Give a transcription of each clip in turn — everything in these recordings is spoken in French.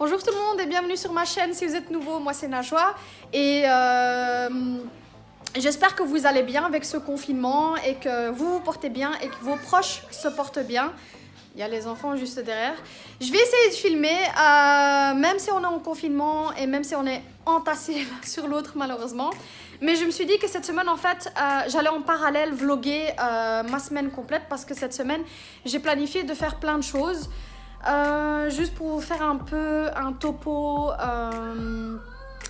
Bonjour tout le monde et bienvenue sur ma chaîne. Si vous êtes nouveau, moi c'est Najwa et j'espère que vous allez bien avec ce confinement et que vous vous portez bien et que vos proches se portent bien. Il y a les enfants juste derrière. Je vais essayer de filmer, même si on est en confinement et même si on est entassés l'un sur l'autre malheureusement. Mais je me suis dit que cette semaine, en fait, j'allais en parallèle vlogger ma semaine complète parce que cette semaine, j'ai planifié de faire plein de choses. Juste pour vous faire un peu un topo.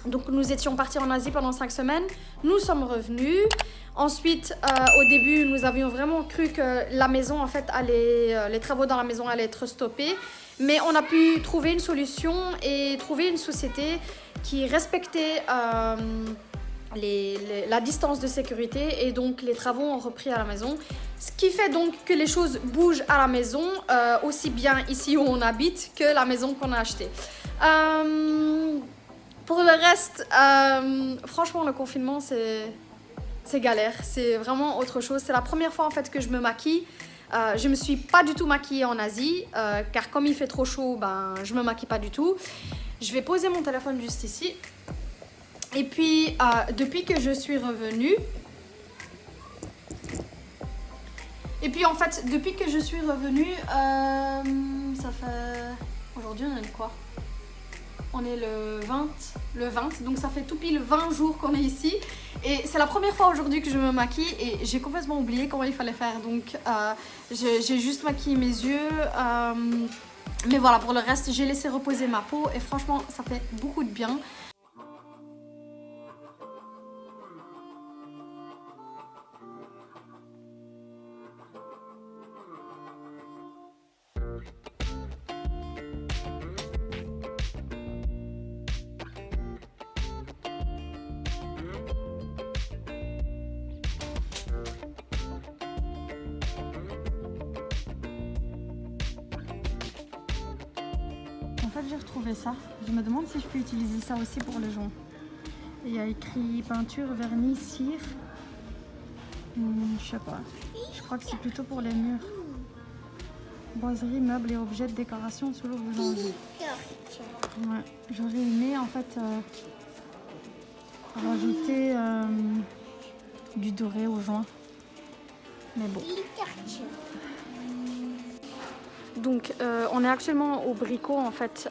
Donc nous étions partis en Asie pendant 5 semaines. Nous sommes revenus. Ensuite, au début, nous avions vraiment cru que la maison, en fait, les travaux dans la maison allaient être stoppés. Mais on a pu trouver une solution et trouver une société qui respectait la distance de sécurité. Et donc, les travaux ont repris à la maison. Ce qui fait donc que les choses bougent à la maison, aussi bien ici où on habite que la maison qu'on a achetée. Pour le reste, franchement, le confinement, c'est galère, c'est vraiment autre chose. C'est la première fois en fait que je me maquille. Je me suis pas du tout maquillée en Asie, car comme il fait trop chaud, je me maquille pas du tout. Je vais poser mon téléphone juste ici. Et puis, depuis que je suis revenue, ça fait... Aujourd'hui, on est le quoi? On est le 20, donc ça fait tout pile 20 jours qu'on est ici. Et c'est la première fois aujourd'hui que je me maquille et j'ai complètement oublié comment il fallait faire. Donc j'ai juste maquillé mes yeux. Mais voilà, pour le reste, j'ai laissé reposer ma peau et franchement, ça fait beaucoup de bien. En fait, j'ai retrouvé ça. Je me demande si je peux utiliser ça aussi pour le joint. Il y a écrit peinture, vernis, cire. Je sais pas. Je crois que c'est plutôt pour les murs. Boiserie, meubles et objets de décoration selon vos envies. Ouais, j'aurais aimé en fait rajouter du doré au joint. Mais bon. Donc on est actuellement au Brico en fait,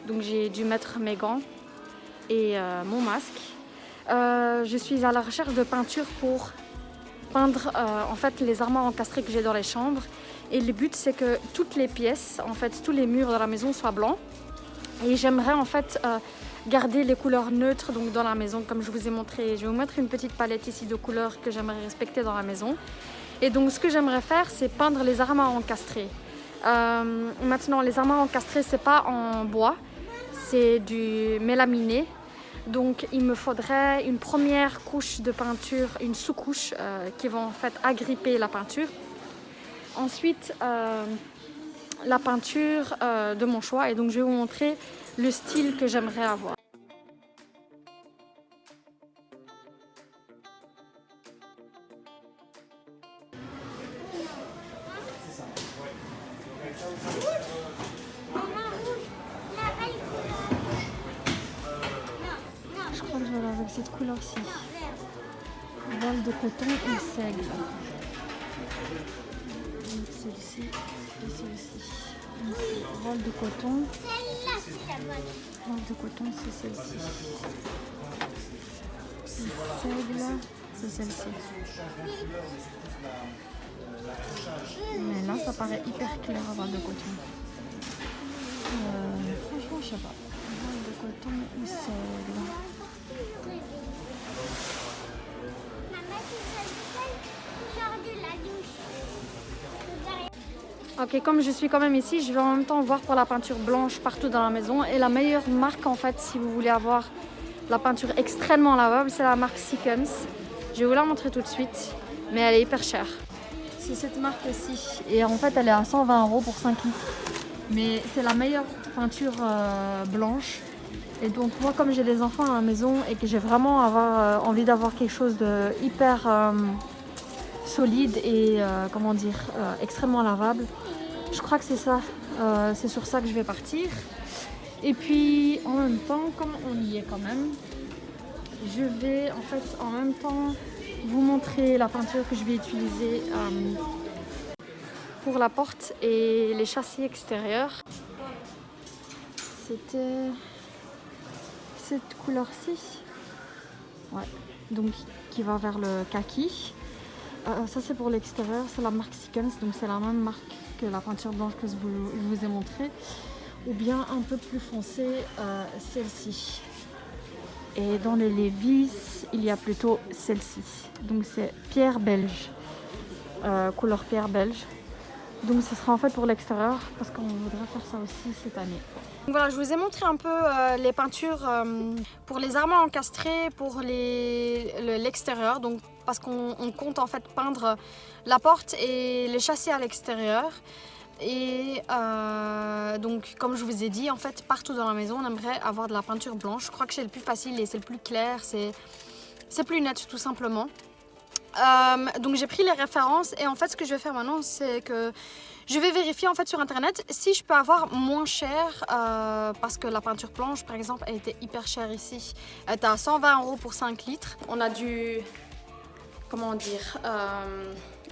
donc j'ai dû mettre mes gants et mon masque. Je suis à la recherche de peinture pour peindre en fait les armoires encastrées que j'ai dans les chambres. Et le but c'est que toutes les pièces, en fait tous les murs de la maison soient blancs. Et j'aimerais en fait garder les couleurs neutres donc dans la maison comme je vous ai montré. Je vais vous mettre une petite palette ici de couleurs que j'aimerais respecter dans la maison. Et donc ce que j'aimerais faire, c'est peindre les armoires encastrées. Maintenant, les armoires encastrées, c'est pas en bois, c'est du mélaminé. Donc il me faudrait une première couche de peinture, une sous-couche qui va en fait agripper la peinture. Ensuite, la peinture de mon choix. Et donc je vais vous montrer le style que j'aimerais avoir. Je crois que je vais aller avec cette couleur-ci. Voile de coton et seigle. Celle-ci et celle-ci. Voile de coton. Voile de coton, c'est celle-ci. Seigle, c'est celle-ci. Mais là, ça paraît hyper clair à voile de coton. Franchement, je sais pas. Voile de coton ou seigle. Ok, comme je suis quand même ici, je vais en même temps voir pour la peinture blanche partout dans la maison. Et la meilleure marque en fait, si vous voulez avoir la peinture extrêmement lavable, c'est la marque Seekens. Je vais vous la montrer tout de suite, mais elle est hyper chère. C'est cette marque-ci. Et en fait, elle est à 120 € pour 5 litres. Mais c'est la meilleure peinture blanche. Et donc moi, comme j'ai des enfants à la maison et que j'ai vraiment envie d'avoir quelque chose de hyper solide et comment dire extrêmement lavable, je crois que c'est ça, c'est sur ça que je vais partir. Et puis en même temps, comme on y est quand même, je vais en fait en même temps vous montrer la peinture que je vais utiliser pour la porte et les châssis extérieurs. C'était cette couleur-ci, ouais, donc qui va vers le kaki. Ça c'est pour l'extérieur, c'est la marque Seekens, donc c'est la même marque que la peinture blanche que je vous ai montrée, ou bien un peu plus foncé, celle-ci. Et dans les Levi's, il y a plutôt celle-ci, donc c'est pierre belge, couleur pierre belge. Donc ce sera en fait pour l'extérieur parce qu'on voudrait faire ça aussi cette année. Voilà, je vous ai montré un peu les peintures pour les armoires encastrées, pour l'extérieur, donc parce qu'on compte en fait peindre la porte et les châssis à l'extérieur. Et donc comme je vous ai dit, en fait partout dans la maison on aimerait avoir de la peinture blanche. Je crois que c'est le plus facile et c'est le plus clair, c'est plus net tout simplement. Donc j'ai pris les références et en fait ce que je vais faire maintenant c'est que je vais vérifier en fait sur internet si je peux avoir moins cher parce que la peinture blanche par exemple elle était hyper chère ici. Elle était à 120 € pour 5 litres. On a dû, comment dire,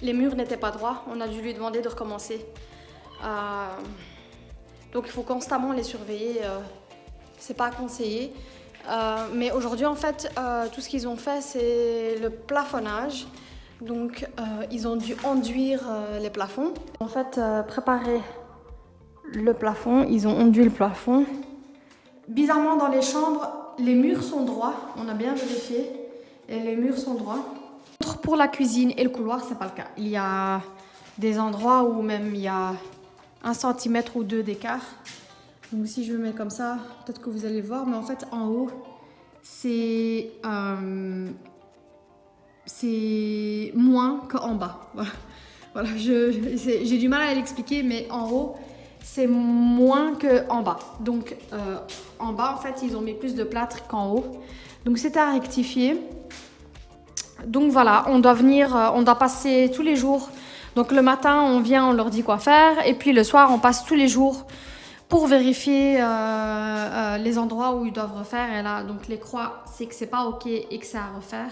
les murs n'étaient pas droits, on a dû lui demander de recommencer. Donc il faut constamment les surveiller, c'est pas conseillé. Mais aujourd'hui en fait tout ce qu'ils ont fait c'est le plafonnage, donc ils ont dû enduire les plafonds. En fait préparer le plafond, ils ont enduit le plafond. Bizarrement dans les chambres les murs sont droits, on a bien vérifié et les murs sont droits. Pour la cuisine et le couloir c'est pas le cas, il y a des endroits où même il y a 1 cm ou 2 d'écart. Donc si je me mets comme ça, peut-être que vous allez le voir, mais en fait en haut, c'est moins qu'en bas. Voilà, j'ai du mal à l'expliquer, mais en haut, c'est moins qu'en bas. Donc en bas, en fait, ils ont mis plus de plâtre qu'en haut. Donc c'est à rectifier. Donc voilà, on doit venir, on doit passer tous les jours. Donc le matin, on vient, on leur dit quoi faire. Et puis le soir, on passe tous les jours pour vérifier les endroits où ils doivent refaire. Et là, donc les croix, c'est que c'est pas ok et que c'est à refaire.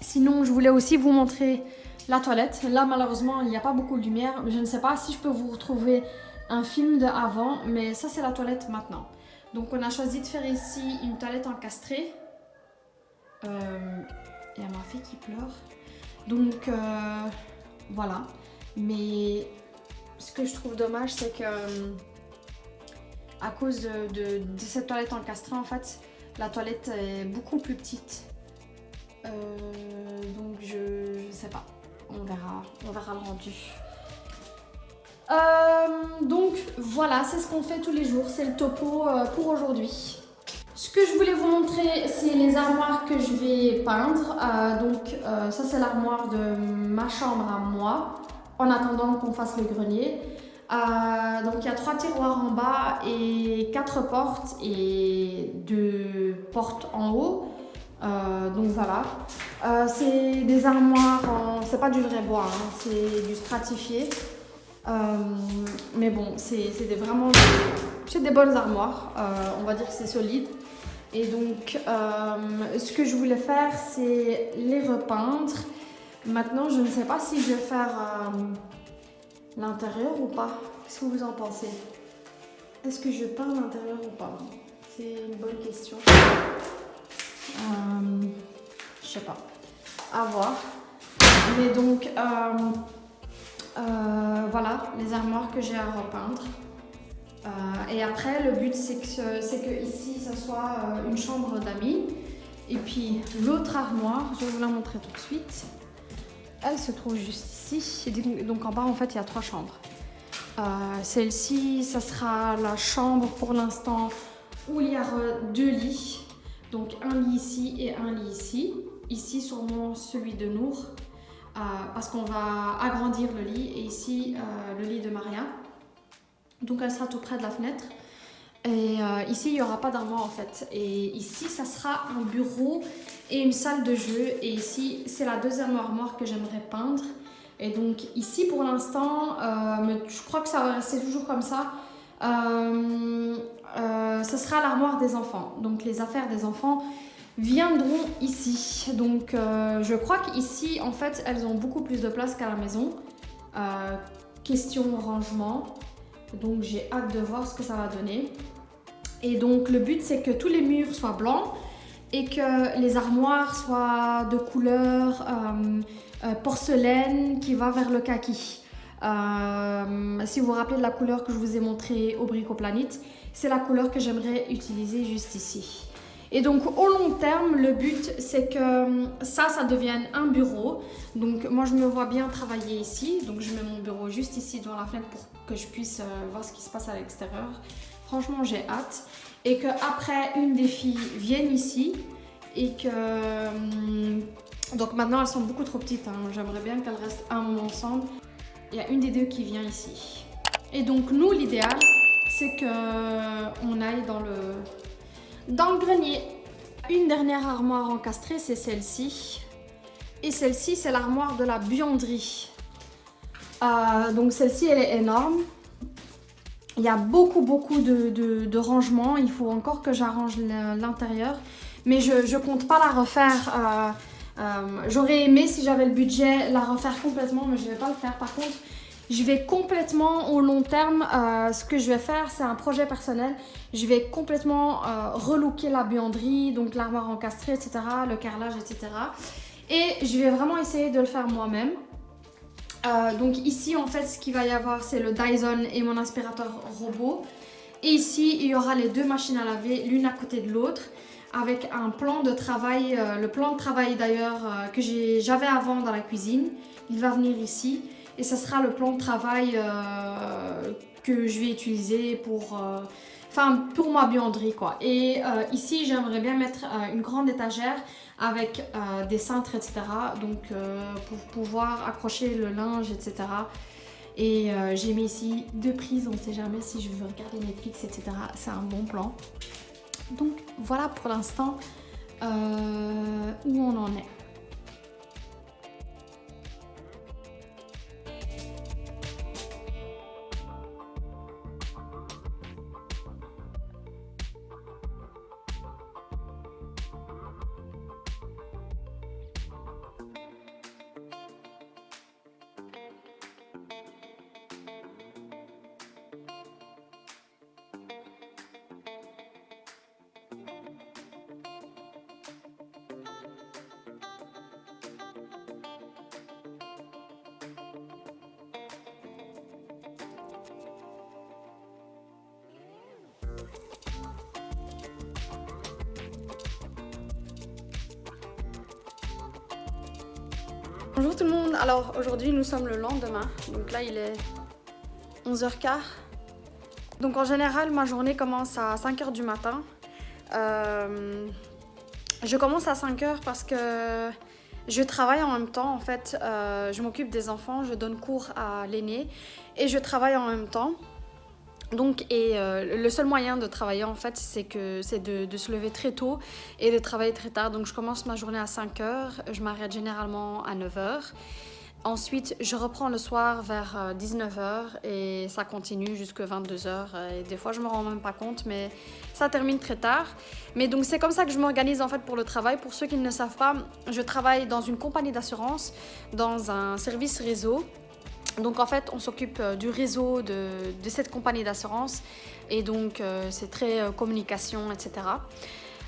Sinon, je voulais aussi vous montrer la toilette. Là, malheureusement, il n'y a pas beaucoup de lumière. Je ne sais pas si je peux vous retrouver un film de avant, mais ça, c'est la toilette maintenant. Donc, on a choisi de faire ici une toilette encastrée. Il y a ma fille qui pleure. Donc, voilà. Mais ce que je trouve dommage, c'est que à cause de cette toilette encastrée, en fait, la toilette est beaucoup plus petite. Donc je sais pas, on verra le rendu. Donc voilà, c'est ce qu'on fait tous les jours, c'est le topo pour aujourd'hui. Ce que je voulais vous montrer, c'est les armoires que je vais peindre. Ça c'est l'armoire de ma chambre à moi, en attendant qu'on fasse le grenier. Donc il y a 3 tiroirs en bas et 4 portes et 2 portes en haut. Donc voilà, c'est des armoires, c'est pas du vrai bois, hein, c'est du stratifié. Mais bon, c'est des bonnes armoires, on va dire que c'est solide. Et donc, ce que je voulais faire, c'est les repeindre. Maintenant, je ne sais pas si je vais faire l'intérieur ou pas. Qu'est-ce que vous en pensez? Est-ce que je peins l'intérieur ou pas? C'est une bonne question. Je sais pas, à voir. Mais donc voilà les armoires que j'ai à repeindre. Et après le but c'est que ici ça soit une chambre d'amis. Et puis l'autre armoire, je vais vous la montrer tout de suite. Elle se trouve juste ici. Donc en bas en fait il y a 3 chambres. Celle-ci ça sera la chambre pour l'instant où il y a 2 lits. Donc un lit ici et un lit ici. Ici sûrement celui de Nour parce qu'on va agrandir le lit. Et ici le lit de Maria. Donc elle sera tout près de la fenêtre. Et ici il n'y aura pas d'armoire en fait. Et ici ça sera un bureau et une salle de jeu. Et ici c'est la deuxième armoire que j'aimerais peindre. Et donc ici pour l'instant, je crois que ça va rester toujours comme ça. ce sera l'armoire des enfants. Donc les affaires des enfants viendront ici. Donc je crois qu'ici, en fait, elles ont beaucoup plus de place qu'à la maison. Question rangement. Donc j'ai hâte de voir ce que ça va donner. Et donc le but, c'est que tous les murs soient blancs et que les armoires soient de couleur porcelaine qui va vers le kaki. Si vous vous rappelez de la couleur que je vous ai montrée au Bricoplanète, c'est la couleur que j'aimerais utiliser juste ici. Et donc au long terme, le but c'est que ça devienne un bureau. Donc moi je me vois bien travailler ici. Donc je mets mon bureau juste ici devant la fenêtre pour que je puisse voir ce qui se passe à l'extérieur. Franchement j'ai hâte. Et qu'après une des filles vienne ici et que... donc maintenant elles sont beaucoup trop petites, hein. J'aimerais bien qu'elles restent un moment ensemble. Il y a une des deux qui vient ici. Et donc nous, l'idéal, c'est qu'on aille dans le grenier. Une dernière armoire encastrée, c'est celle-ci. Et celle-ci, c'est l'armoire de la buanderie. Donc celle-ci, elle est énorme. Il y a beaucoup de rangements. Il faut encore que j'arrange l'intérieur. Mais je compte pas la refaire. J'aurais aimé, si j'avais le budget, la refaire complètement, mais je vais pas le faire. Par contre, je vais complètement au long terme, ce que je vais faire, c'est un projet personnel. Je vais complètement relooker la buanderie, donc l'armoire encastrée, etc., le carrelage, etc. Et je vais vraiment essayer de le faire moi-même. Donc ici, en fait, ce qu'il va y avoir, c'est le Dyson et mon aspirateur robot. Et ici, il y aura les deux machines à laver, l'une à côté de l'autre, avec un plan de travail, le plan de travail d'ailleurs que j'avais avant dans la cuisine. Il va venir ici et ce sera le plan de travail que je vais utiliser pour ma buanderie, quoi. Et ici, j'aimerais bien mettre une grande étagère avec des cintres, etc. Donc pour pouvoir accrocher le linge, etc. Et j'ai mis ici 2 prises, on ne sait jamais si je veux regarder Netflix, etc. C'est un bon plan. Donc voilà pour l'instant où on en est. Bonjour tout le monde, alors aujourd'hui nous sommes le lendemain, donc là il est 11h15. Donc en général ma journée commence à 5h du matin. Je commence à 5h parce que je travaille en même temps, en fait je m'occupe des enfants, je donne cours à l'aîné et je travaille en même temps. Donc, le seul moyen de travailler en fait, c'est de se lever très tôt et de travailler très tard. Donc je commence ma journée à 5h, je m'arrête généralement à 9h. Ensuite, je reprends le soir vers 19h et ça continue jusqu'à 22h. Et des fois, je me rends même pas compte, mais ça termine très tard. Mais donc, c'est comme ça que je m'organise en fait pour le travail. Pour ceux qui ne le savent pas, je travaille dans une compagnie d'assurance, dans un service réseau. Donc en fait, on s'occupe du réseau de cette compagnie d'assurance et donc c'est très communication, etc.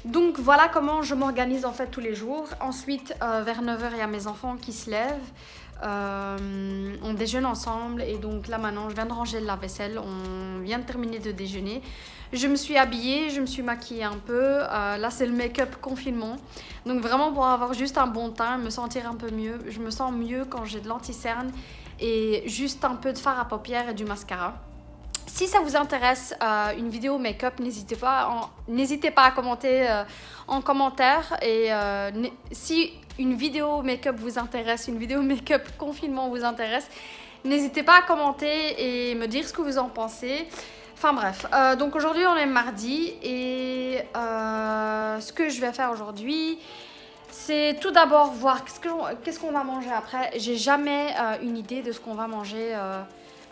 Donc voilà comment je m'organise en fait tous les jours. Ensuite, vers 9h, il y a mes enfants qui se lèvent. On déjeune ensemble et donc là maintenant, je viens de ranger le lave-vaisselle. On vient de terminer de déjeuner. Je me suis habillée, je me suis maquillée un peu. Là, c'est le make-up confinement. Donc vraiment pour avoir juste un bon teint, me sentir un peu mieux. Je me sens mieux quand j'ai de l'anti-cerne et juste un peu de fard à paupières et du mascara. Si ça vous intéresse une vidéo make-up, n'hésitez pas à commenter en commentaire. Et si une vidéo make-up vous intéresse, une vidéo make-up confinement vous intéresse, n'hésitez pas à commenter et me dire ce que vous en pensez. Enfin bref, donc aujourd'hui on est mardi et ce que je vais faire aujourd'hui, c'est tout d'abord voir qu'est-ce qu'on va manger après. J'ai jamais une idée de ce qu'on va manger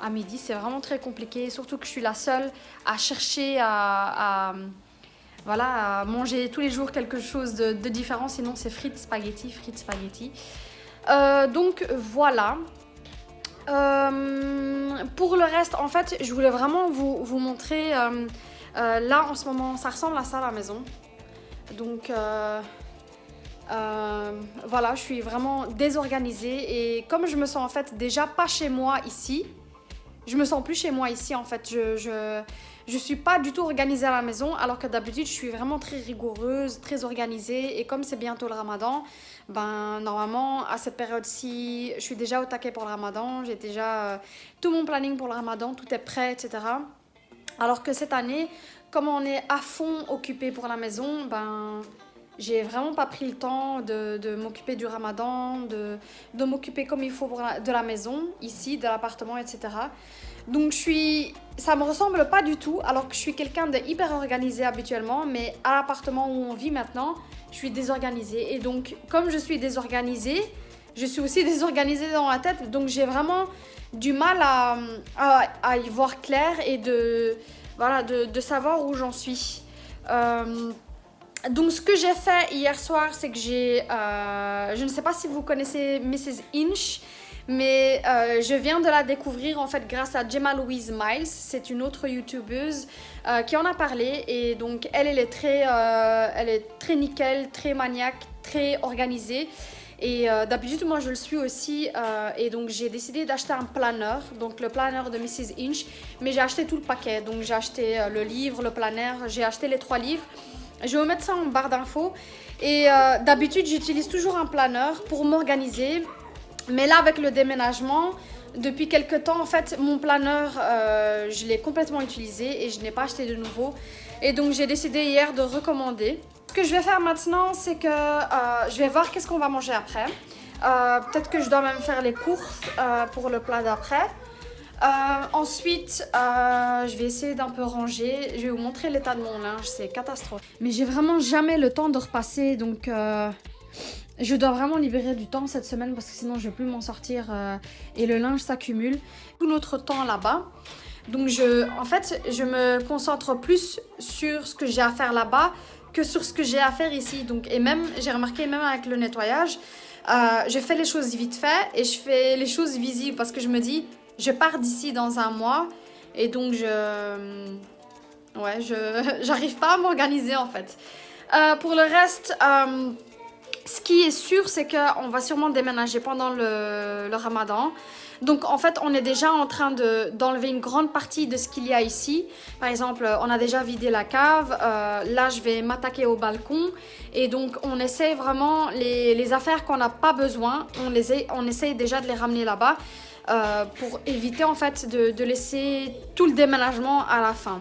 à midi. C'est vraiment très compliqué, surtout que je suis la seule à chercher voilà, à manger tous les jours quelque chose de différent. Sinon, c'est frites, spaghetti, frites, spaghetti. Donc voilà. Pour le reste, en fait, je voulais vraiment vous montrer. Là, en ce moment, ça ressemble à ça à la maison. Donc voilà, je suis vraiment désorganisée. Et comme je me sens en fait déjà pas chez moi ici, je me sens plus chez moi ici en fait. Je suis pas du tout organisée à la maison, alors que d'habitude je suis vraiment très rigoureuse, très organisée. Et comme c'est bientôt le Ramadan, ben normalement à cette période-ci, je suis déjà au taquet pour le Ramadan. J'ai déjà tout mon planning pour le Ramadan, tout est prêt, etc. Alors que cette année, comme on est à fond occupé pour la maison, ben j'ai vraiment pas pris le temps de m'occuper du Ramadan, de m'occuper comme il faut de la maison, ici, de l'appartement, etc. Donc ça me ressemble pas du tout, alors que je suis quelqu'un de hyper organisé habituellement, mais à l'appartement où on vit maintenant, je suis désorganisée. Et donc, comme je suis désorganisée, je suis aussi désorganisée dans la tête, donc j'ai vraiment du mal à y voir clair et voilà, de savoir où j'en suis. Donc ce que j'ai fait hier soir, c'est que je ne sais pas si vous connaissez Mrs. Inch, mais je viens de la découvrir en fait grâce à Gemma Louise Miles. C'est une autre youtubeuse qui en a parlé, et donc elle est très nickel, très maniaque, très organisée. Et d'habitude, moi, je le suis aussi. Et donc, j'ai décidé d'acheter un planeur. Donc, le planeur de Mrs. Inch. Mais j'ai acheté tout le paquet. Donc, j'ai acheté le livre, le planeur. J'ai acheté les 3 livres. Je vais vous mettre ça en barre d'infos. Et d'habitude, j'utilise toujours un planeur pour m'organiser. Mais là, avec le déménagement, depuis quelques temps, en fait, mon planeur, je l'ai complètement utilisé. Et je n'ai pas acheté de nouveau. Et donc, j'ai décidé hier de recommander. Ce que je vais faire maintenant, c'est que je vais voir qu'est-ce qu'on va manger après. Peut-être que je dois même faire les courses pour le plat d'après. Ensuite, je vais essayer d'un peu ranger. Je vais vous montrer l'état de mon linge, c'est catastrophique. Mais j'ai vraiment jamais le temps de repasser, donc je dois vraiment libérer du temps cette semaine parce que sinon je ne vais plus m'en sortir et le linge s'accumule. Tout notre temps là-bas. Donc en fait, je me concentre plus sur ce que j'ai à faire là-bas que sur ce que j'ai à faire ici. Donc, et même, j'ai remarqué même avec le nettoyage, je fais les choses vite fait et je fais les choses visibles parce que je me dis, je pars d'ici dans un mois et donc j'arrive pas à m'organiser en fait. Pour le reste, ce qui est sûr, c'est qu'on va sûrement déménager pendant le Ramadan. Donc en fait, on est déjà en train d'enlever une grande partie de ce qu'il y a ici. Par exemple, on a déjà vidé la cave. Là, je vais m'attaquer au balcon. Et donc, on essaie vraiment les affaires qu'on n'a pas besoin. On essaie déjà de les ramener là-bas pour éviter en fait de laisser tout le déménagement à la fin.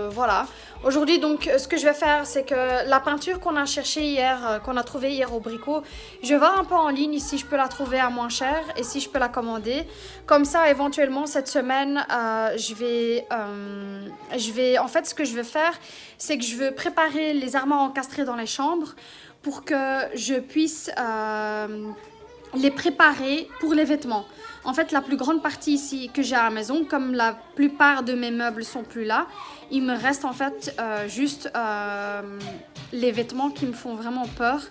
Voilà. Aujourd'hui, donc, ce que je vais faire, c'est que la peinture qu'on a cherchée hier, qu'on a trouvée hier au Brico, je vais voir un peu en ligne si je peux la trouver à moins cher et si je peux la commander. Comme ça, éventuellement, cette semaine, en fait, ce que je vais faire, c'est que je veux préparer les armoires encastrées dans les chambres pour que je puisse les préparer pour les vêtements. En fait, la plus grande partie ici que j'ai à la maison, comme la plupart de mes meubles sont plus là, il me reste en fait juste les vêtements qui me font vraiment peur.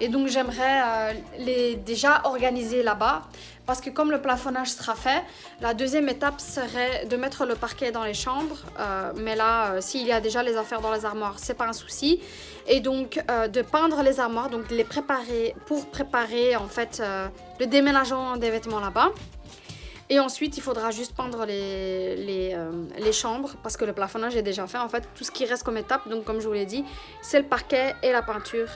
Et donc, j'aimerais les déjà organiser là-bas. Parce que comme le plafonnage sera fait, la deuxième étape serait de mettre le parquet dans les chambres. Mais là, s'il y a déjà les affaires dans les armoires, c'est pas un souci. Et donc, de peindre les armoires, donc de les préparer pour préparer en fait le déménagement des vêtements là-bas. Et ensuite, il faudra juste peindre les chambres parce que le plafonnage est déjà fait. En fait, tout ce qui reste comme étape, donc comme je vous l'ai dit, c'est le parquet et la peinture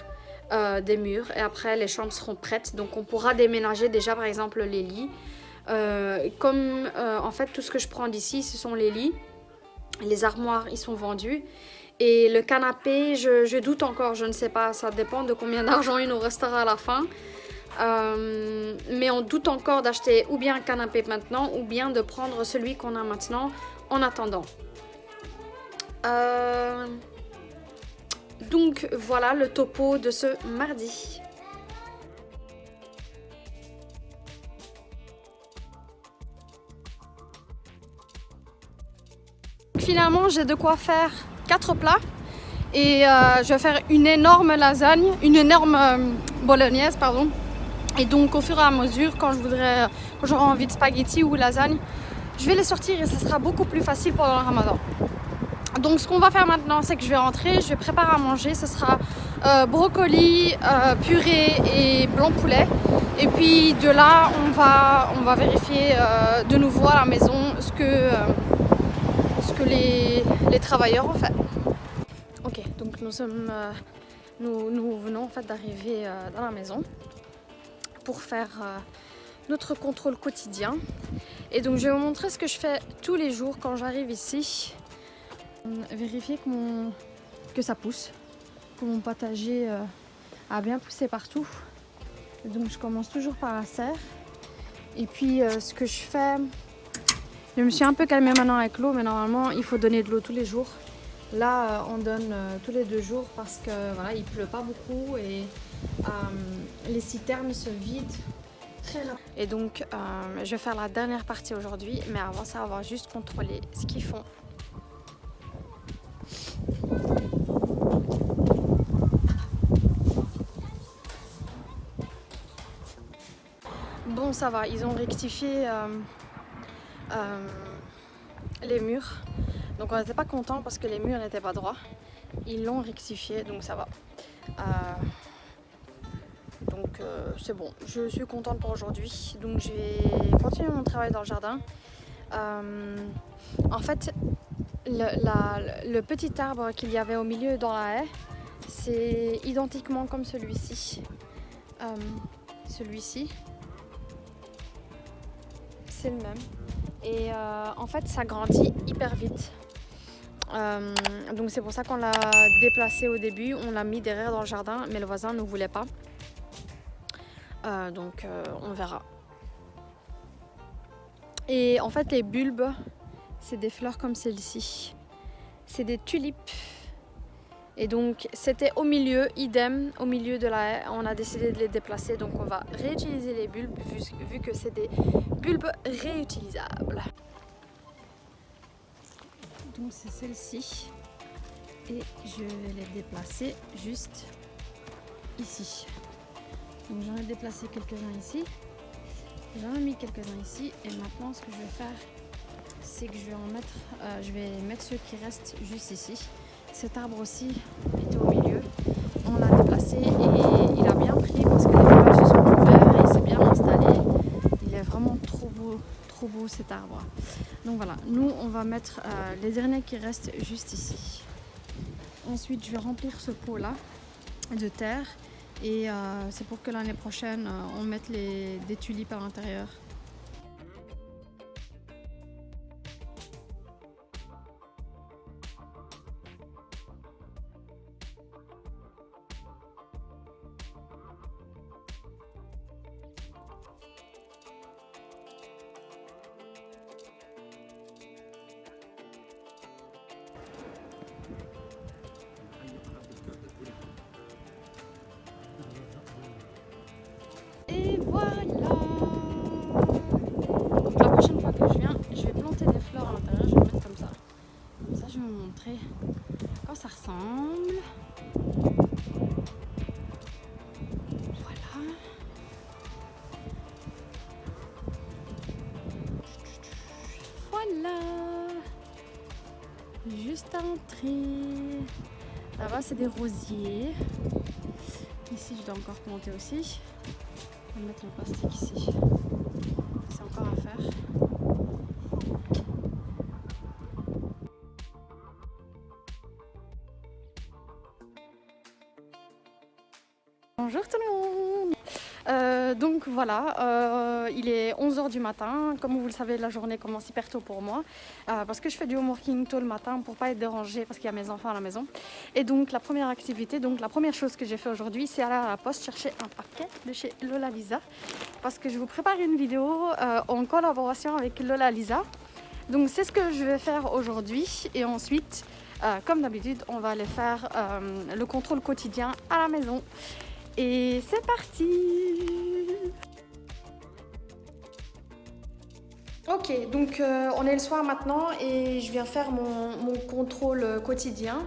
des murs. Et après, les chambres seront prêtes. Donc, on pourra déménager déjà, par exemple, les lits. En fait, tout ce que je prends d'ici, ce sont les lits. Les armoires, ils sont vendus. Et le canapé, je doute encore, je ne sais pas. Ça dépend de combien d'argent il nous restera à la fin. Mais on doute encore d'acheter ou bien un canapé maintenant ou bien de prendre celui qu'on a maintenant en attendant. Donc voilà le topo de ce mardi. finalement j'ai de quoi faire 4 plats. Et je vais faire une énorme lasagne, une énorme bolognaise, pardon. Et donc au fur et à mesure, quand j'aurai envie de spaghettis ou lasagne, je vais les sortir et ça sera beaucoup plus facile pendant le ramadan. Donc ce qu'on va faire maintenant, c'est que je vais rentrer, je vais préparer à manger. Ce sera brocoli, purée et blanc poulet. Et puis de là, on va vérifier de nouveau à la maison ce que les travailleurs ont fait. Ok, donc nous venons en fait d'arriver dans la maison pour faire notre contrôle quotidien. Et donc je vais vous montrer ce que je fais tous les jours quand j'arrive ici. Vérifier que ça pousse, que mon potager a bien poussé partout. Et donc je commence toujours par la serre. Et puis ce que je fais, je me suis un peu calmée maintenant avec l'eau, mais normalement il faut donner de l'eau tous les jours. Là on donne tous les 2 jours parce que voilà, il pleut pas beaucoup et les citernes se vident très rapidement. Et donc je vais faire la dernière partie aujourd'hui, mais avant ça on va juste contrôler ce qu'ils font. Bon, ça va, ils ont rectifié les murs. Donc on n'était pas content parce que les murs n'étaient pas droits. Ils l'ont rectifié, donc ça va. Donc c'est bon, je suis contente pour aujourd'hui. Donc je vais continuer mon travail dans le jardin. En fait, le petit arbre qu'il y avait au milieu dans la haie, c'est identiquement comme celui-ci. Celui-ci, c'est le même. Et en fait, ça grandit hyper vite. Donc c'est pour ça qu'on l'a déplacé au début. On l'a mis derrière dans le jardin, mais le voisin ne voulait pas. Donc on verra. Et en fait, les bulbes, c'est des fleurs comme celle-ci. C'est des tulipes. Et donc c'était au milieu, idem, au milieu de la haie. On a décidé de les déplacer, donc on va réutiliser les bulbes vu que c'est des bulbes réutilisables. Donc c'est celle-ci. Et je vais les déplacer juste ici. Donc j'en ai déplacé quelques-uns ici. J'en ai mis quelques-uns ici. Et maintenant ce que je vais faire, c'est que je vais mettre ceux qui restent juste ici. Cet arbre aussi était au milieu. On l'a déplacé et il a bien pris parce que les fleurs se sont ouvertes et il s'est bien installé. Il est vraiment trop beau cet arbre. Donc voilà, nous on va mettre les derniers qui restent juste ici. Ensuite je vais remplir ce pot là de terre et c'est pour que l'année prochaine on mette des tulipes à l'intérieur. Et voilà. Donc la prochaine fois que je viens, je vais planter des fleurs à l'intérieur, je vais mettre comme ça. Comme ça, je vais vous montrer quand ça ressemble. Voilà. Voilà. Juste à l'entrée. Là-bas, c'est des rosiers. Ici, je dois encore planter aussi. Je vais mettre le plastique ici. C'est encore à faire. Bonjour tout le monde. Donc voilà, il est 11h du matin. Comme vous le savez, la journée commence hyper tôt pour moi parce que je fais du homeworking tôt le matin pour pas être dérangée parce qu'il y a mes enfants à la maison. Et donc la première activité, donc la première chose que j'ai fait aujourd'hui, c'est aller à la poste chercher un paquet de chez Lola Lisa parce que je vous prépare une vidéo en collaboration avec Lola Lisa. Donc c'est ce que je vais faire aujourd'hui et ensuite, comme d'habitude, on va aller faire le contrôle quotidien à la maison. Et c'est parti! Ok, donc on est le soir maintenant et je viens faire mon contrôle quotidien.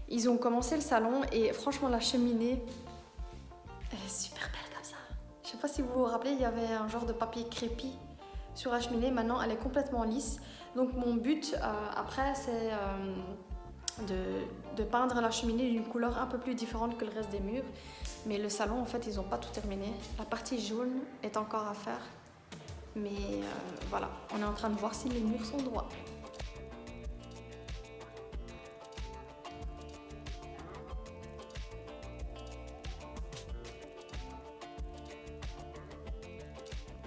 Ils ont commencé le salon et franchement la cheminée, elle est super belle comme ça. Je sais pas si vous vous rappelez, il y avait un genre de papier crépi sur la cheminée. Maintenant elle est complètement lisse. Donc mon but après c'est de peindre la cheminée d'une couleur un peu plus différente que le reste des murs. Mais le salon en fait ils n'ont pas tout terminé. La partie jaune est encore à faire. Mais voilà, on est en train de voir si les murs sont droits.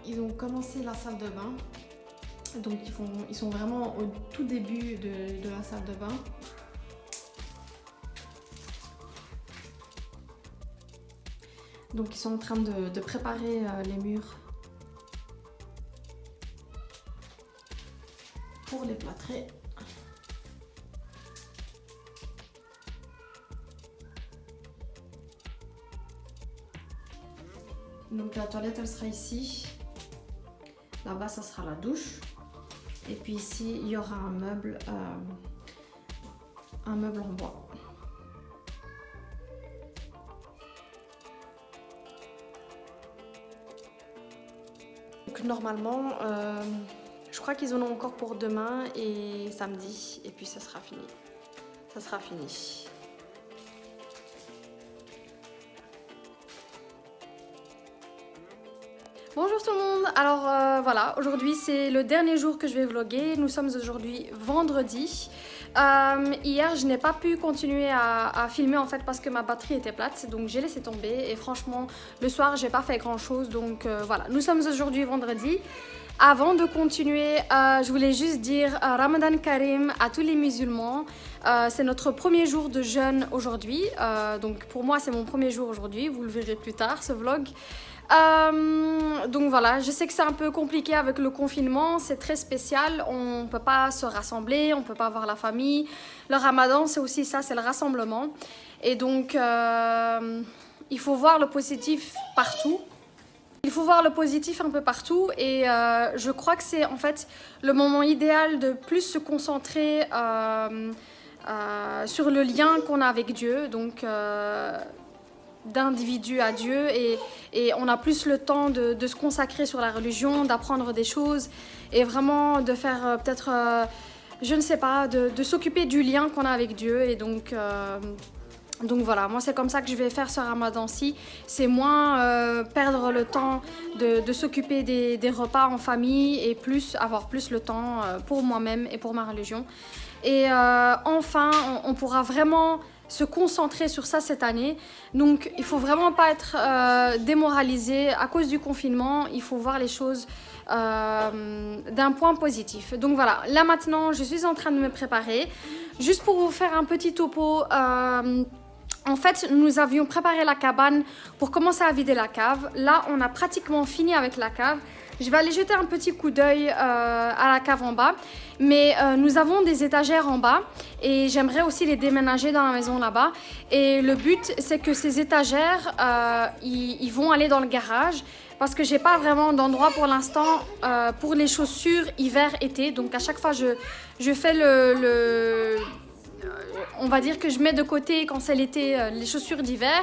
Ils ont commencé la salle de bain. Donc ils sont vraiment au tout début de la salle de bain. Donc ils sont en train de préparer les murs pour les plâtrer. Donc la toilette elle sera ici. Là-bas ça sera la douche. Et puis ici il y aura un meuble en bois. Donc normalement je crois qu'ils en ont encore pour demain et samedi, et puis ça sera fini. Ça sera fini. Bonjour tout le monde, alors voilà, aujourd'hui c'est le dernier jour que je vais vlogger. Nous sommes aujourd'hui vendredi. Hier je n'ai pas pu continuer à filmer en fait parce que ma batterie était plate, donc j'ai laissé tomber et franchement le soir j'ai pas fait grand chose, donc voilà, nous sommes aujourd'hui vendredi. Avant de continuer, je voulais juste dire Ramadan Karim à tous les musulmans. C'est notre premier jour de jeûne aujourd'hui, donc pour moi c'est mon premier jour aujourd'hui, vous le verrez plus tard ce vlog. Donc voilà, je sais que c'est un peu compliqué avec le confinement, c'est très spécial, on ne peut pas se rassembler, on ne peut pas voir la famille. Le Ramadan c'est aussi ça, c'est le rassemblement. Et donc il faut voir le positif partout. Il faut voir le positif un peu partout et je crois que c'est en fait le moment idéal de plus se concentrer sur le lien qu'on a avec Dieu, donc d'individu à Dieu, et on a plus le temps de se consacrer sur la religion, d'apprendre des choses et vraiment de faire peut-être, je ne sais pas, de s'occuper du lien qu'on a avec Dieu. Et donc voilà, moi c'est comme ça que je vais faire ce ramadan-ci. C'est moins perdre le temps de s'occuper des repas en famille et avoir plus le temps pour moi-même et pour ma religion. Et enfin, on pourra vraiment se concentrer sur ça cette année. Donc il faut vraiment pas être démoralisé à cause du confinement. Il faut voir les choses d'un point positif. Donc voilà, là maintenant je suis en train de me préparer. Juste pour vous faire un petit topo, en fait, nous avions préparé la cabane pour commencer à vider la cave. Là, on a pratiquement fini avec la cave. Je vais aller jeter un petit coup d'œil à la cave en bas. Mais nous avons des étagères en bas et j'aimerais aussi les déménager dans la maison là-bas. Et le but, c'est que ces étagères, ils vont aller dans le garage parce que j'ai pas vraiment d'endroit pour l'instant pour les chaussures hiver-été. Donc à chaque fois, je fais on va dire que je mets de côté quand c'est l'été les chaussures d'hiver.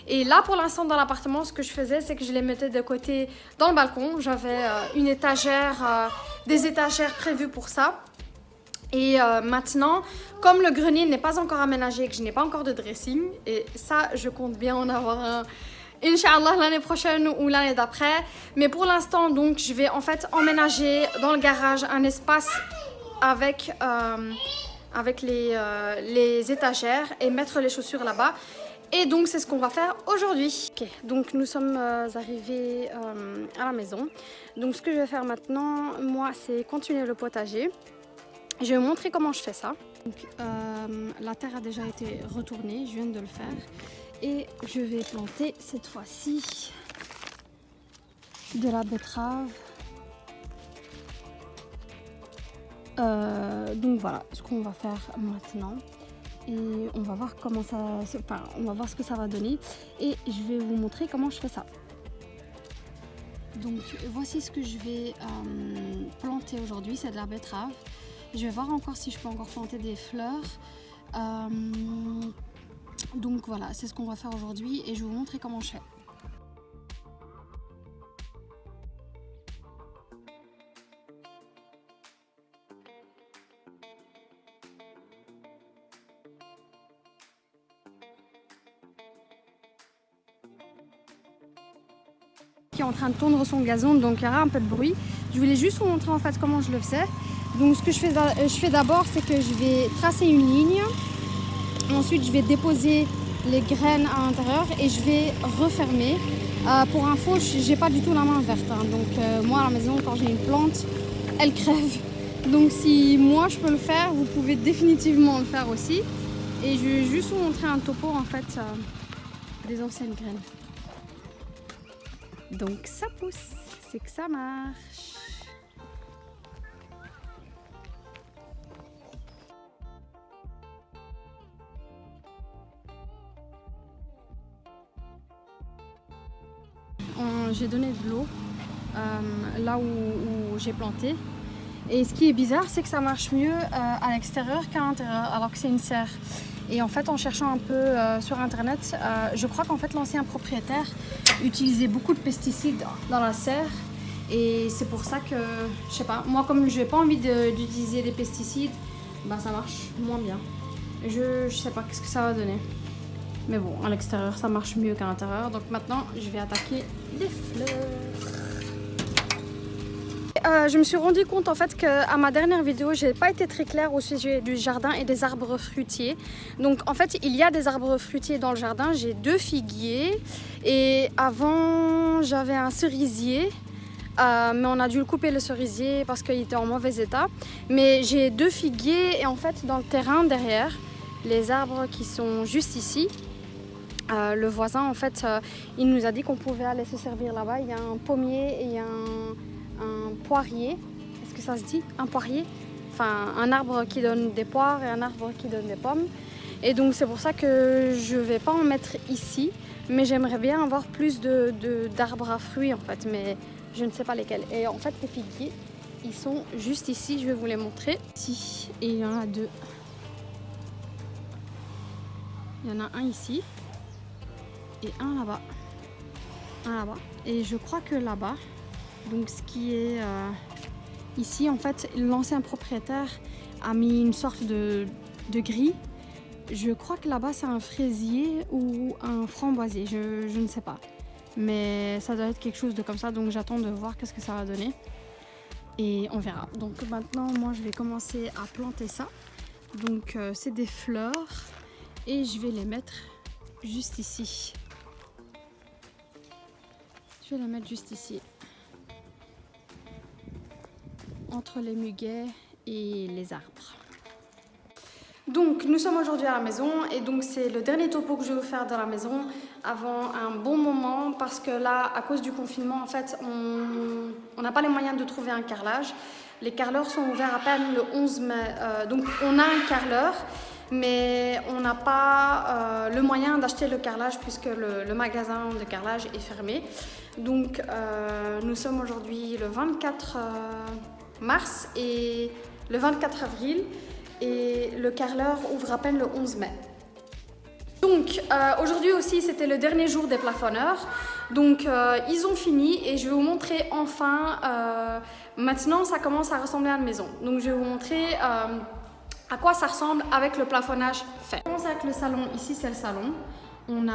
Et là pour l'instant dans l'appartement, ce que je faisais c'est que je les mettais de côté dans le balcon. J'avais une étagère, des étagères prévues pour ça. Et maintenant, comme le grenier n'est pas encore aménagé et que je n'ai pas encore de dressing, et ça je compte bien en avoir un Inch'Allah l'année prochaine ou l'année d'après. Mais pour l'instant donc je vais en fait emménager dans le garage un espace avec les étagères et mettre les chaussures là-bas. Et donc c'est ce qu'on va faire aujourd'hui. Ok, donc nous sommes arrivés à la maison. Donc ce que je vais faire maintenant, moi, c'est continuer le potager. Je vais vous montrer comment je fais ça. Donc, la terre a déjà été retournée, je viens de le faire. Et je vais planter cette fois-ci de la betterave. Donc voilà ce qu'on va faire maintenant et on va voir comment on va voir ce que ça va donner et je vais vous montrer comment je fais ça. Donc voici ce que je vais planter aujourd'hui, c'est de la betterave. Je vais voir encore si je peux encore planter des fleurs. Donc voilà, c'est ce qu'on va faire aujourd'hui et je vais vous montrer comment je fais. Qui est en train de tondre son gazon, donc il y aura un peu de bruit. Je voulais juste vous montrer en fait comment je le faisais. Donc ce que je fais d'abord, c'est que je vais tracer une ligne. Ensuite, je vais déposer les graines à l'intérieur et je vais refermer. Pour info, j'ai pas du tout la main verte. Hein. Donc moi à la maison, quand j'ai une plante, elle crève. Donc si moi je peux le faire, vous pouvez définitivement le faire aussi. Et je vais juste vous montrer un topo en fait des anciennes graines. Donc ça pousse, c'est que ça marche. J'ai donné de l'eau là où j'ai planté. Et ce qui est bizarre, c'est que ça marche mieux à l'extérieur qu'à l'intérieur, alors que c'est une serre. Et en fait, en cherchant un peu sur internet, je crois qu'en fait l'ancien propriétaire utilisait beaucoup de pesticides dans la serre. Et c'est pour ça que, je sais pas, moi comme je n'ai pas envie d'utiliser des pesticides, bah ça marche moins bien. Je sais pas qu'est-ce que ça va donner. Mais bon, à l'extérieur, ça marche mieux qu'à l'intérieur. Donc maintenant, je vais attaquer les fleurs. Je me suis rendu compte en fait qu'à ma dernière vidéo, j'ai pas été très claire au sujet du jardin et des arbres fruitiers. Donc en fait, il y a des arbres fruitiers dans le jardin. J'ai 2 figuiers et avant, j'avais un cerisier. Mais on a dû le couper le cerisier parce qu'il était en mauvais état. Mais j'ai 2 figuiers et en fait, dans le terrain derrière, les arbres qui sont juste ici, le voisin en fait, il nous a dit qu'on pouvait aller se servir là-bas. Il y a un pommier et un poirier. Est-ce que ça se dit? Un poirier? Enfin, un arbre qui donne des poires et un arbre qui donne des pommes. Et donc c'est pour ça que je vais pas en mettre ici, mais j'aimerais bien avoir plus d'arbres à fruits en fait, mais je ne sais pas lesquels. Et en fait les figuiers, ils sont juste ici, je vais vous les montrer. Ici, et il y en a 2. Il y en a un ici et un là-bas. Un là-bas. Et je crois que là-bas, donc ce qui est ici, en fait, l'ancien propriétaire a mis une sorte de grille. Je crois que là-bas, c'est un fraisier ou un framboisier, je ne sais pas. Mais ça doit être quelque chose de comme ça, donc j'attends de voir qu'est-ce que ça va donner. Et on verra. Donc maintenant, moi, je vais commencer à planter ça. Donc c'est des fleurs et je vais les mettre juste ici. Je vais les mettre juste ici. Entre les muguets et les arbres. Donc nous sommes aujourd'hui à la maison et donc c'est le dernier topo que je vais vous faire dans la maison avant un bon moment parce que là à cause du confinement en fait on n'a pas les moyens de trouver un carrelage. Les carreleurs sont ouverts à peine le 11 mai donc on a un carreleur mais on n'a pas le moyen d'acheter le carrelage puisque le magasin de carrelage est fermé. Donc nous sommes aujourd'hui le 24 mars et le 24 avril et le carreleur ouvre à peine le 11 mai. Donc aujourd'hui aussi c'était le dernier jour des plafonneurs, donc ils ont fini et je vais vous montrer enfin, maintenant ça commence à ressembler à une maison. Donc je vais vous montrer à quoi ça ressemble avec le plafonnage fait. On commence avec le salon, ici c'est le salon. On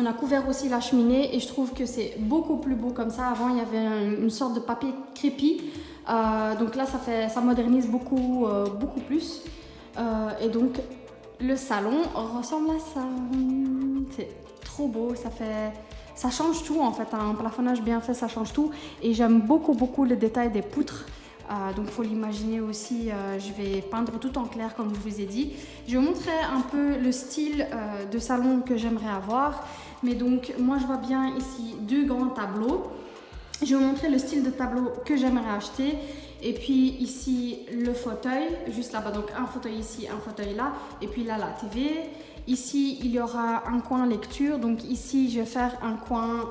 a couvert aussi la cheminée et je trouve que c'est beaucoup plus beau comme ça. Avant il y avait une sorte de papier crépi, donc là ça modernise beaucoup plus. Et donc le salon ressemble à ça. C'est trop beau, ça change tout en fait. Un plafonnage bien fait, ça change tout. Et j'aime beaucoup le détail des poutres. Donc il faut l'imaginer aussi, je vais peindre tout en clair comme je vous ai dit. Je vais vous montrer un peu le style de salon que j'aimerais avoir. Mais donc moi je vois bien ici 2 grands tableaux. Je vais vous montrer le style de tableau que j'aimerais acheter. Et puis ici le fauteuil, juste là-bas, donc un fauteuil ici, un fauteuil là. Et puis là la TV. Ici il y aura un coin lecture, donc ici je vais faire un coin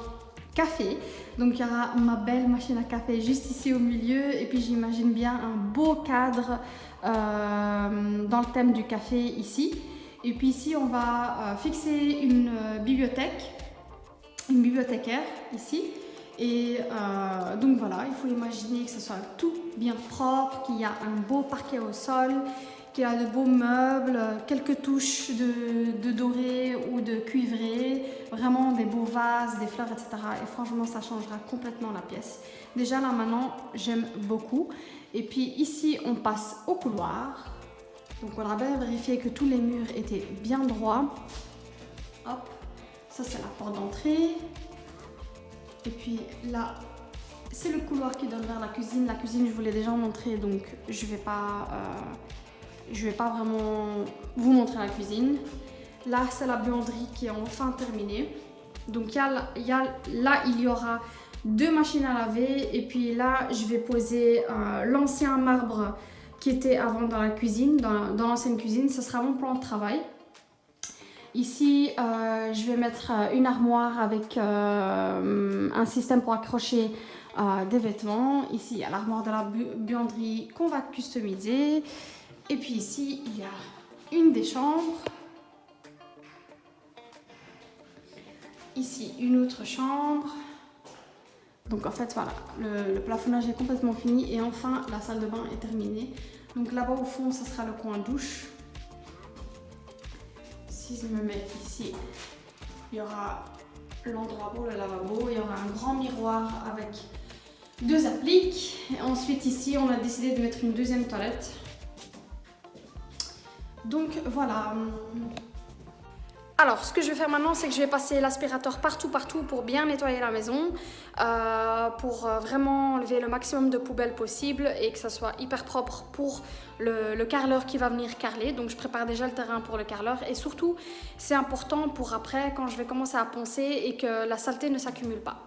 café. Donc il y aura ma belle machine à café juste ici au milieu et puis j'imagine bien un beau cadre dans le thème du café ici. Et puis ici on va fixer une bibliothécaire ici. Et donc voilà, il faut imaginer que ce soit tout bien propre, qu'il y a un beau parquet au sol, qu'il y a de beaux meubles, quelques touches de doré ou de cuivré, vraiment des beaux vases, des fleurs, etc. Et franchement, ça changera complètement la pièce. Déjà là maintenant, j'aime beaucoup. Et puis ici, on passe au couloir. Donc on a bien vérifié que tous les murs étaient bien droits. Hop, ça c'est la porte d'entrée. Et puis là, c'est le couloir qui donne vers la cuisine. La cuisine, je vous l'ai déjà montré, donc je vais pas vraiment vous montrer la cuisine. Là, c'est la buanderie qui est enfin terminée. Donc là, il y aura 2 machines à laver. Et puis là, je vais poser l'ancien marbre qui était avant dans la cuisine, dans l'ancienne cuisine. Ce sera mon plan de travail. Ici, je vais mettre une armoire avec un système pour accrocher des vêtements. Ici, il y a l'armoire de la buanderie qu'on va customiser. Et puis ici, il y a une des chambres. Ici, une autre chambre. Donc en fait, voilà, le plafonnage est complètement fini. Et enfin, la salle de bain est terminée. Donc là-bas au fond, ça sera le coin douche. Si je me mets ici, il y aura l'endroit pour le lavabo. Il y aura un grand miroir avec 2 appliques. Et ensuite ici, on a décidé de mettre une deuxième toilette. Donc voilà. Alors, ce que je vais faire maintenant, c'est que je vais passer l'aspirateur partout pour bien nettoyer la maison, pour vraiment enlever le maximum de poubelles possible et que ça soit hyper propre pour le carreleur qui va venir carreler. Donc, je prépare déjà le terrain pour le carreleur et surtout, c'est important pour après, quand je vais commencer à poncer et que la saleté ne s'accumule pas.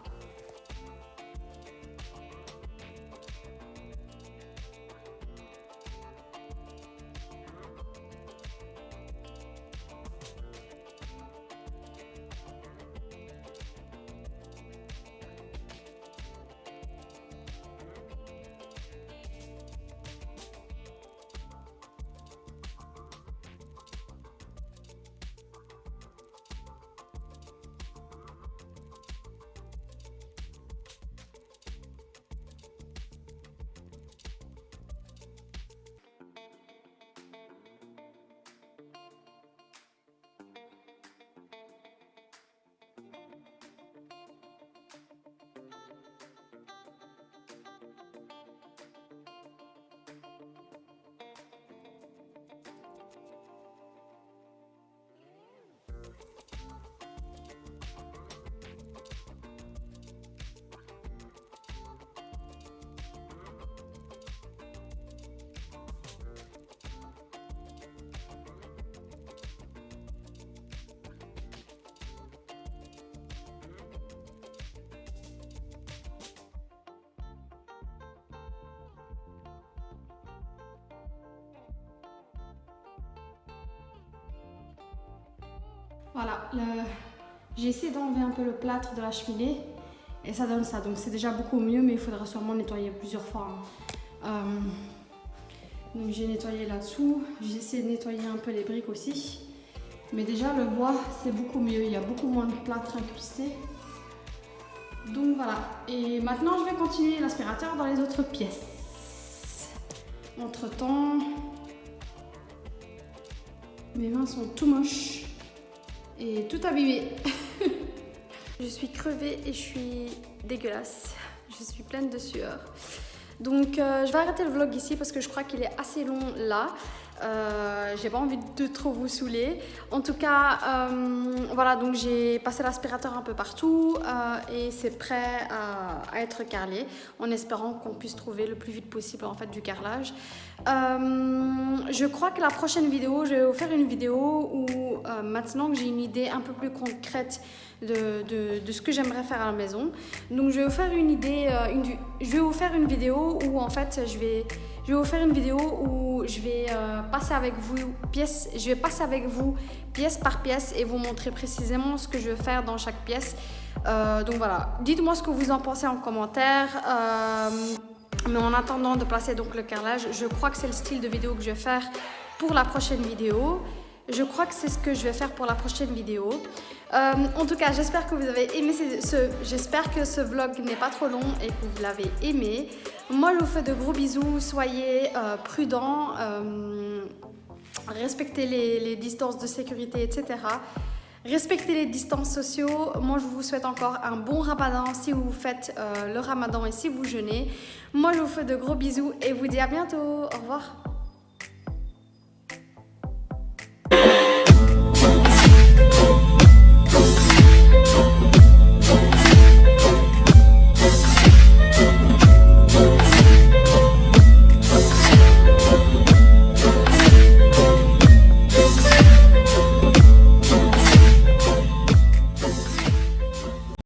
Voilà, j'ai essayé d'enlever un peu le plâtre de la cheminée et ça donne ça. Donc c'est déjà beaucoup mieux, mais il faudra sûrement nettoyer plusieurs fois. Donc j'ai nettoyé là-dessous, j'ai essayé de nettoyer un peu les briques aussi. Mais déjà le bois c'est beaucoup mieux, il y a beaucoup moins de plâtre incrusté. Donc voilà, et maintenant je vais continuer l'aspirateur dans les autres pièces. Entre temps, mes mains sont tout moches et tout abîmées. Je suis crevée et je suis dégueulasse. Je suis pleine de sueur. Donc je vais arrêter le vlog ici parce que je crois qu'il est assez long là. J'ai pas envie de trop vous saouler. En tout cas, voilà, donc j'ai passé l'aspirateur un peu partout et c'est prêt à être carrelé en espérant qu'on puisse trouver le plus vite possible en fait du carrelage. Je crois que la prochaine vidéo, je vais vous faire une vidéo où maintenant que j'ai une idée un peu plus concrète de ce que j'aimerais faire à la maison, donc je vais vous faire une idée, je vais vous faire une vidéo où en fait je vais vous faire une vidéo où je vais passer avec vous pièce par pièce et vous montrer précisément ce que je vais faire dans chaque pièce. Donc voilà, dites-moi ce que vous en pensez en commentaire. Mais en attendant de placer donc le carrelage, je crois que c'est le style de vidéo que je vais faire pour la prochaine vidéo. Je crois que c'est ce que je vais faire pour la prochaine vidéo. En tout cas, j'espère que vous avez aimé j'espère que ce vlog n'est pas trop long et que vous l'avez aimé. Moi, je vous fais de gros bisous. Soyez prudents, respectez les distances de sécurité, etc. Respectez les distances sociaux. Moi, je vous souhaite encore un bon ramadan si vous faites le ramadan et si vous jeûnez. Moi, je vous fais de gros bisous et vous dis à bientôt. Au revoir.